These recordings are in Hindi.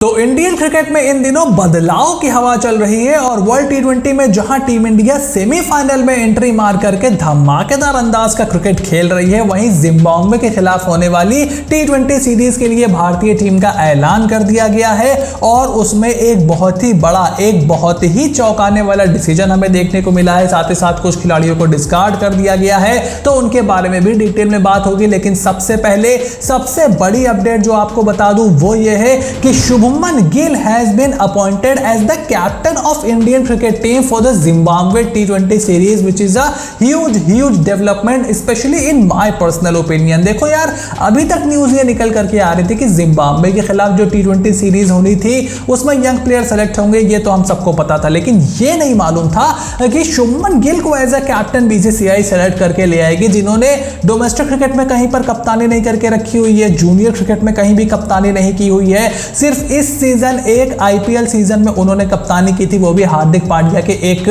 तो इंडियन क्रिकेट में इन दिनों बदलाव की हवा चल रही है और वर्ल्ड टी20 में जहां टीम इंडिया सेमीफाइनल में एंट्री मार करके धमाकेदार अंदाज का क्रिकेट खेल रही है, वहीं जिम्बाब्वे के खिलाफ होने वाली टी20 सीरीज के लिए भारतीय टीम का ऐलान कर दिया गया है और उसमें एक बहुत ही बड़ा, एक बहुत ही चौंकाने वाला डिसीजन हमें देखने को मिला है। साथ ही साथ कुछ खिलाड़ियों को डिस्कार्ड कर दिया गया है, तो उनके बारे में भी डिटेल में बात होगी। लेकिन सबसे पहले सबसे बड़ी अपडेट जो आपको बता दूं वो ये है कि Shubman Gill has been appointed as the captain of Indian cricket team for the Zimbabwe T20 series, which is a huge development, especially in my personal opinion। देखो यार, अभी तक न्यूज ये निकल करके आ रही थी कि जिम्बाब्वे के खिलाफ जो T20 सीरीज होनी थी उसमें यंग प्लेयर सेलेक्ट होंगे, ये तो हम सबको पता था, लेकिन ये नहीं मालूम था कि शुभमन गिल को as a captain BCCI select करके ले आएगी, जिन्होंने डोमेस्टिक क्रिकेट में कहीं पर कप्तानी नहीं करके रखी हुई है, जूनियर क्रिकेट में कहीं भी कप्तानी नहीं की हुई है। सिर्फ इस सीजन एक आईपीएल सीजन में उन्होंने कप्तानी की थी, वो भी हार्दिक पांड्या के एक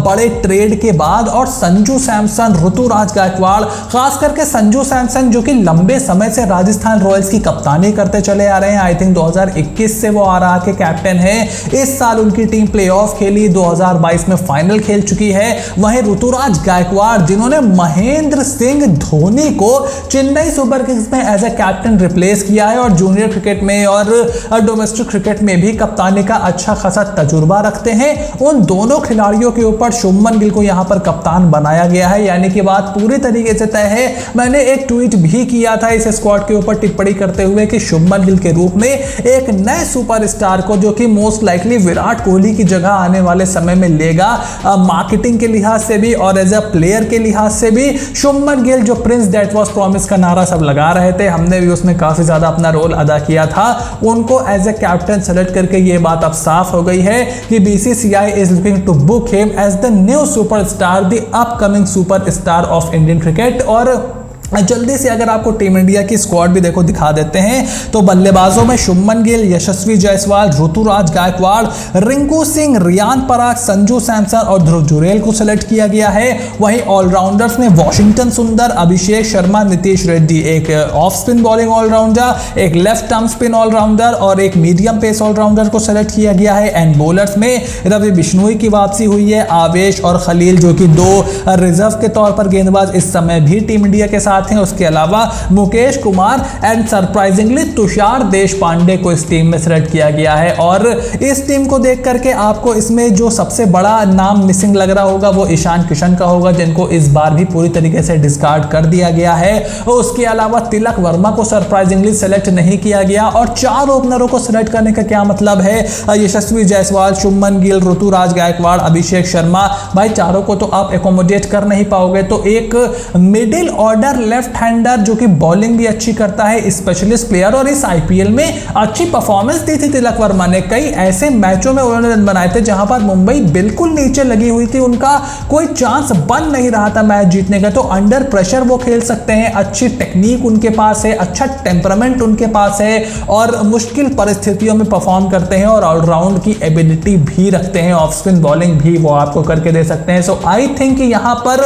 बड़े ट्रेड के बाद, और संजू सैमसन, ऋतुराज गायकवाड़, खास करके संजू सैमसन जो कि लंबे समय से राजस्थान रॉयल्स की कप्तानी करते चले आ रहे हैं। आई थिंक 2021 से वो आरआर के कैप्टन है। इस साल उनकी टीम प्लेऑफ खेली, 2022 में फाइनल खेल चुकी है। वहीं ऋतुराज गायकवाड़ जिन्होंने महेंद्र सिंह धोनी को चेन्नई सुपर किंग्स में एज ए कैप्टन रिप्लेस किया है और जूनियर क्रिकेट में और डोमेस्टिक क्रिकेट में भी कप्तानी का अच्छा खासा तजुर्बा रखते हैं। उन दोनों खिलाड़ियों के ऊपर शुभमन गिल को यहां पर कप्तान बनाया गया है, यानी कि बात पूरी तरीके से तय है। मैंने एक ट्वीट भी किया था इस स्क्वाड के ऊपर टिप्पणी करते हुए कि शुभमन गिल के रूप में एक नए सुपरस्टार को, जो कि मोस्ट लाइकली विराट कोहली की जगह आने वाले समय में लेगा, मार्केटिंग के लिहाज से भी और एज अ प्लेयर के लिहाज से भी, शुभमन गिल जो प्रिंस दैट वाज प्रॉमिस का नारा सब लगा रहे थे, हमने भी उसमें काफी ज्यादा अपना रोल अदा किया था, उनको एज ए कैप्टन सेलेक्ट करके ये बात अब साफ हो गई है कि BCCI is looking to book him as the new superstar, the upcoming superstar of Indian cricket. और जल्दी से अगर आपको टीम इंडिया की स्क्वाड भी देखो दिखा देते हैं, तो बल्लेबाजों में शुभमन गिल, यशस्वी जायसवाल, ऋतुराज गायकवाड़, रिंकू सिंह, रियान पराग, संजू सैमसन और ध्रुव जुरेल को सेलेक्ट किया गया है। वहीं ऑलराउंडर्स में वॉशिंगटन सुंदर, अभिषेक शर्मा, नीतीश रेड्डी, एक ऑफ स्पिन बॉलिंग ऑलराउंडर, एक लेफ्ट आर्म स्पिन ऑलराउंडर और एक मीडियम पेस ऑलराउंडर को सेलेक्ट किया गया है। एंड बॉलर्स में रवि बिश्नोई की वापसी हुई है, आवेश और खलील जो कि दो रिजर्व के तौर पर गेंदबाज इस समय भी टीम इंडिया के साथ हैं। उसके अलावा मुकेश कुमार एंड सरप्राइजिंगली तुषार देशपांडे को इस टीम में सेलेक्ट किया गया है। और इस टीम को देख करके आपको इसमें जो सबसे बड़ा नाम मिसिंग लग रहा होगा वो ईशान किशन का होगा, जिनको इस बार भी पूरी तरीके से डिस्कार्ड कर दिया गया है। उसके अलावा तिलक वर्मा को सरप्राइजिंगली सेलेक्ट नहीं किया गया। और चार ओपनरों को सेलेक्ट करने का क्या मतलब है, यशस्वी जायसवाल, शुभमन गिल, ऋतुराज गायकवाड़, अभिषेक शर्मा, भाई चारों को तो आप एकोमोडेट कर नहीं पाओगे, तो एक मिडिल ऑर्डर लेफ्ट हैंडर जो कि बॉलिंग भी अच्छी करता है, स्पेशलिस्ट प्लेयर, और इस आईपीएल में अच्छी परफॉर्मेंस दी थी तिलक वर्मा ने। कई ऐसे मैचों में उन्होंने रन बनाए थे जहां पर मुंबई बिल्कुल नीचे लगी हुई थी, उनका कोई चांस बन नहीं रहा था मैच जीतने का। तो अंडर प्रेशर वो खेल सकते हैं, अच्छी टेक्निक उनके पास है, अच्छा टेम्परामेंट उनके पास है और मुश्किल परिस्थितियों में परफॉर्म करते हैं और ऑलराउंड की एबिलिटी भी रखते हैं, ऑफ स्पिन बॉलिंग भी वो आपको करके दे सकते हैं। सो आई थिंक यहां पर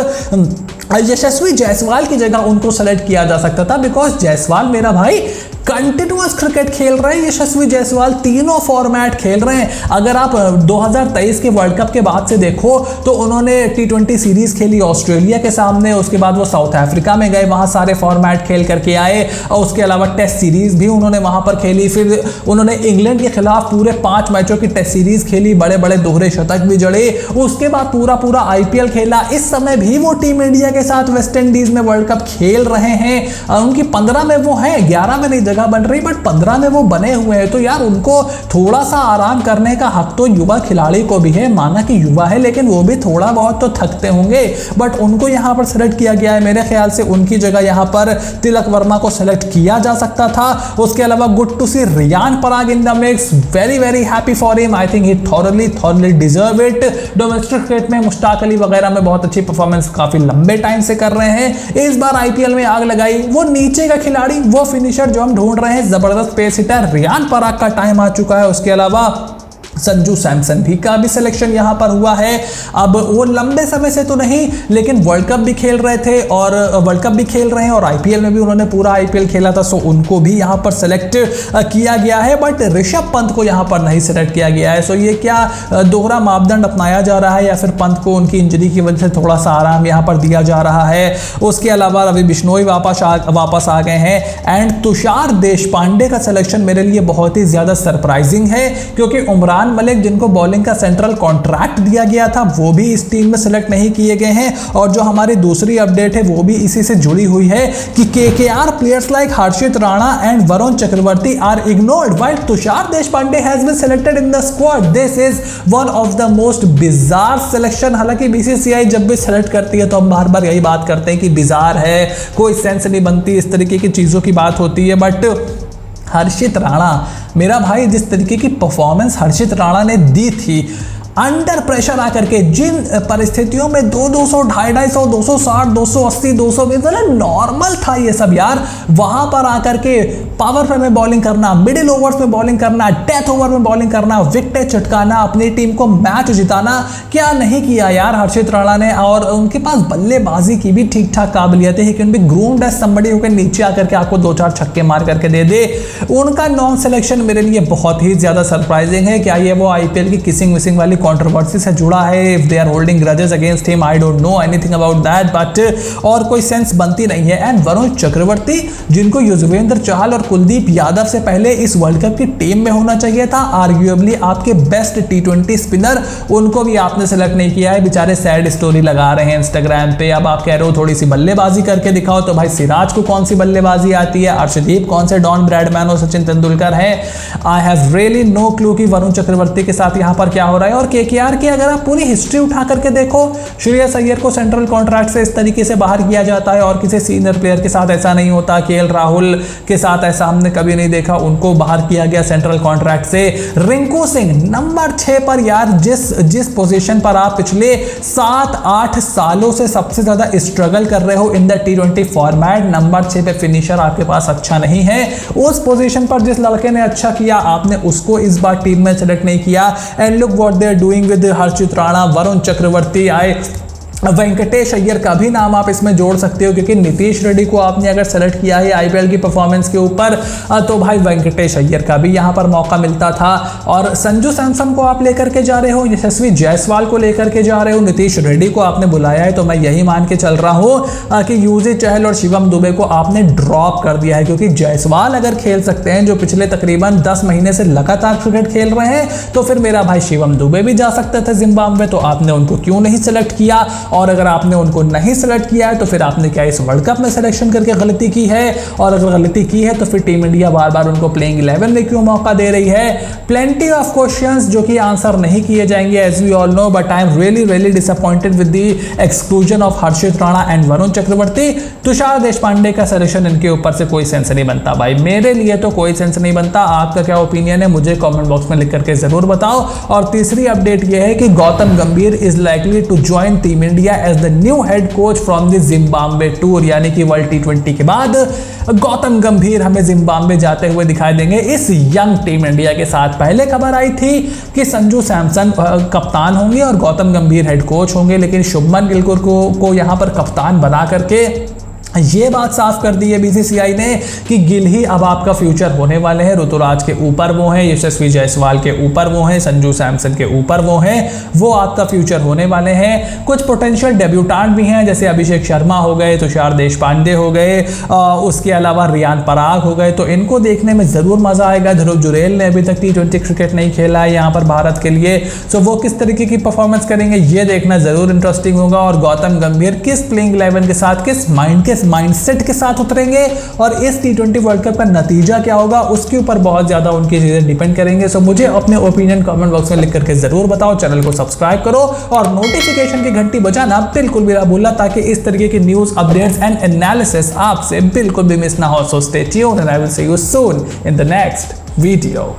यशस्वी जायसवाल की जगह उनको सेलेक्ट किया जा सकता था, बिकॉज जायसवाल मेरा भाई कंटिन्यूअस क्रिकेट खेल रहे हैं। यशस्वी जायसवाल तीनों फॉर्मेट खेल रहे हैं। अगर आप 2023 के वर्ल्ड कप के बाद से देखो तो उन्होंने टी20 सीरीज खेली ऑस्ट्रेलिया के सामने, उसके बाद वो साउथ अफ्रीका में गए, वहां सारे फॉर्मेट खेल करके आए, और उसके अलावा टेस्ट सीरीज भी उन्होंने वहां पर खेली। फिर उन्होंने इंग्लैंड के खिलाफ पूरे 5 मैचों की टेस्ट सीरीज खेली, बड़े बड़े दोहरे शतक भी जड़े। उसके बाद पूरा आईपीएल खेला। इस समय भी वो टीम इंडिया के साथ वेस्ट इंडीज में वर्ल्ड कप खेल रहे हैं। उनकी 15 में वो है, 11 में नहीं जगह बन रही, बट 15 में वो बने हुए हैं। तो यार उनको थोड़ा सा आराम करने का हक तो युवा खिलाड़ी को भी है। माना कि युवा है लेकिन वो भी थोड़ा बहुत तो थकते होंगे, बट उनको यहां पर सेलेक्ट किया गया है। मेरे ख्याल से उनकी जगह यहां पर तिलक वर्मा को सेलेक्ट किया जा सकता था। उसके अलावा good to see Riyan Parag in the mix, very happy for him. I think he thoroughly deserve it. Domestic cricket में मुश्ताक अली वगैरह में बहुत अच्छी परफॉर्मेंस काफी लंबे टाइम से कर रहे हैं। इस बार आईपीएल में आग लगाई वो नीचे का खिलाड़ी, वो फिनिशर जो हम ढूंढ रहे हैं, जबरदस्त पेस हिटर रियान पराग का टाइम आ चुका है। उसके अलावा संजू सैमसन भी का भी सिलेक्शन यहाँ पर हुआ है। अब वो लंबे समय से तो नहीं, लेकिन वर्ल्ड कप भी खेल रहे थे और वर्ल्ड कप भी खेल रहे हैं और आईपीएल में भी उन्होंने पूरा आईपीएल खेला था, सो उनको भी यहाँ पर सेलेक्ट किया गया है। बट ऋषभ पंत को यहाँ पर नहीं सेलेक्ट किया गया है। सो ये क्या दोहरा मापदंड अपनाया जा रहा है या फिर पंत को उनकी इंजरी की वजह से थोड़ा सा आराम यहाँ पर दिया जा रहा है? उसके अलावा रवि बिश्नोई वापस आ गए हैं एंड तुषार देशपांडे का सिलेक्शन मेरे लिए बहुत ही ज्यादा सरप्राइजिंग है, क्योंकि उमरान मलिक जिनको बॉलिंग का सेंट्रल कॉन्ट्रैक्ट दिया गया था वो भी इस टीम में सिलेक्ट नहीं किए गए हैं। और जो हमारी दूसरी अपडेट है वो भी इसी से जुड़ी हुई है कि KKR players like Harshit Rana and Varun Chakravarthy are ignored while Tushar Deshpande has been selected in the squad. This is one of the most bizarre selection. हालांकि बीसीसीआई जब भी सिलेक्ट करती है तो हम बार बार यही बात करते हैं कि बिजार है, कोई सेंस नहीं बनती, इस तरीके की चीजों की बात होती है। बट हर्षित राणा मेरा भाई, जिस तरीके की परफॉर्मेंस हर्षित राणा ने दी थी अंडर प्रेशर आकर के, जिन परिस्थितियों में 200, 250, 260, 280, 220 नॉर्मल था ये सब यार, वहां पर आकर के पावर प्ले में बॉलिंग करना, मिडिल ओवर्स में बॉलिंग करना, डेथ ओवर में बॉलिंग करना, विकेट चटकाना, अपनी टीम को मैच जिताना, क्या नहीं किया यार हर्षित राणा ने। और उनके पास बल्लेबाजी की भी ठीक ठाक काबिलियत है, can be groomed as somebody who can नीचे आकर के आपको 2-4 छक्के मार करके दे दे। उनका नॉन सिलेक्शन मेरे लिए बहुत ही ज्यादा सरप्राइजिंग है। क्या ये वो आईपीएल की किसिंग विसिंग वाली कंट्रोवर्सी से जुड़ा है? If they are holding grudges against him, I don't know anything about that, but और कोई सेंस बनती नहीं है। एंड वरुण चक्रवर्ती, जिनको युजवेंद्र चहल और कुलदीप यादव से पहले इस वर्ल्ड कप की टीम में होना चाहिए था, आर्ग्यूएबली आपके बेस्ट टी20 स्पिनर, उनको भी आपने सेलेक्ट नहीं किया है। बेचारे सैड स्टोरी लगा रहे हैं इंस्टाग्राम पे। अब आप कह रहे हो थोड़ी सी बल्लेबाजी करके दिखाओ, तो भाई सिराज को कौन सी बल्लेबाजी आती है? अर्शदीप कौन से डॉन ब्रैडमैन और सचिन तेंदुलकर है? I have really no clue कि वरुण चक्रवर्ती के साथ यहाँ पर क्या हो रहा है। और केकेआर की अगर आप पूरी हिस्ट्री उठा करके देखो, श्रेयस अय्यर को सेंट्रल कॉन्ट्रैक्ट से इस तरीके से बाहर किया जाता है और किसी सीनियर प्लेयर के साथ ऐसा नहीं होता। केएल राहुल के साथ ऐसा हमने कभी नहीं देखा, उनको बाहर किया गया सेंट्रल कॉन्ट्रैक्ट से। रिंकू सिंह नंबर 6 पर यार, जिस पोजीशन पर आप पिछले 7-8 सालों से सबसे ज्यादा स्ट्रगल कर रहे हो in the T20 format, number 6 पे फिनिशर आपके पास अच्छा नहीं है। उस पोजीशन पर जिस लड़के ने अच्छा किया, आपने उसको इस बार टीम में सेलेक्ट नहीं किया। And look what they are doing with Harshit Rana, Varun Chakravarthy, Venkatesh Iyer का भी नाम आप इसमें जोड़ सकते हो, क्योंकि नीतीश रेड्डी को आपने अगर सेलेक्ट किया है आईपीएल की परफॉर्मेंस के ऊपर, तो भाई वेंकटेश अय्यर का भी यहां पर मौका मिलता था। और संजू सैमसन को आप लेकर के जा रहे हो, यशस्वी जायसवाल को लेकर के जा रहे हो, नीतीश रेड्डी को आपने बुलाया है, तो मैं यही मान के चल रहा हूं कि युजवेंद्र चहल और शिवम दुबे को आपने ड्रॉप कर दिया है। क्योंकि जायसवाल अगर खेल सकते हैं, जो पिछले तकरीबन 10 महीने से लगातार क्रिकेट खेल रहे हैं, तो फिर मेरा भाई शिवम दुबे भी जा सकते थे जिम्बाब्वे, तो आपने उनको क्यों नहीं सेलेक्ट किया? और अगर आपने उनको नहीं सेलेक्ट किया है तो फिर आपने क्या इस वर्ल्ड कप में सिलेक्शन करके गलती की है? और अगर गलती की है तो फिर टीम इंडिया बार बार उनको प्लेइंग 11 में क्यों मौका दे रही है? प्लेंटी ऑफ क्वेश्चंस जो कि आंसर नहीं किए जाएंगे as we all know, but I am really disappointed with the exclusion of Harshit Rana and Varun Chakravarthy. Tushar Deshpande का सिलेक्शन, इनके ऊपर से कोई सेंस नहीं बनता भाई, मेरे लिए तो कोई सेंस नहीं बनता। आपका क्या ओपिनियन है मुझे कमेंट बॉक्स में लिख करके जरूर बताओ। और तीसरी अपडेट यह है कि Gautam Gambhir is likely to join team India as the new head coach from the Zimbabwe tour, यानी कि वर्ल्ड टी20 के बाद गौतम गंभीर हमें जिम्बाब्वे जाते हुए दिखाई देंगे इस यंग टीम इंडिया के साथ। पहले खबर आई थी कि संजू सैमसन कप्तान होंगे और गौतम गंभीर हेड कोच होंगे, लेकिन शुभमन गिल को यहां पर कप्तान बना करके ये बात साफ कर दी है बीसीसीआई ने कि गिल ही अब आपका फ्यूचर होने वाले हैं। ऋतुराज के ऊपर वो हैं, यशस्वी जायसवाल के ऊपर वो हैं, संजू सैमसन के ऊपर वो हैं, वो आपका फ्यूचर होने वाले हैं। कुछ पोटेंशियल डेब्यूटांट भी हैं, जैसे अभिषेक शर्मा हो गए, तुषार देशपांडे हो गए, उसके अलावा रियान पराग हो गए, तो इनको देखने में ज़रूर मज़ा आएगा। ध्रुव जुरेल ने अभी तक टी20 क्रिकेट नहीं खेला है यहाँ पर भारत के लिए, तो वो किस तरीके की परफॉर्मेंस करेंगे ये देखना ज़रूर इंटरेस्टिंग होगा। और गौतम गंभीर किस प्लेइंग 11 के साथ, किस माइंडसेट के साथ उतरेंगे और इस टी20 वर्ल्ड कप का नतीजा क्या होगा, उसके ऊपर बहुत ज्यादा उनकी चीजें डिपेंड करेंगे। सो मुझे अपने ओपिनियन कमेंट बॉक्स में लिख करके जरूर बताओ। चैनल को सब्सक्राइब करो और नोटिफिकेशन की घंटी बजाना बिल्कुल भी ना भूलना, ताकि इस तरीके की न्यूज अपडेट्स एंड एनालिसिस आपसे बिल्कुल भी मिस ना हो। So stay tuned and I will see you soon in the next video.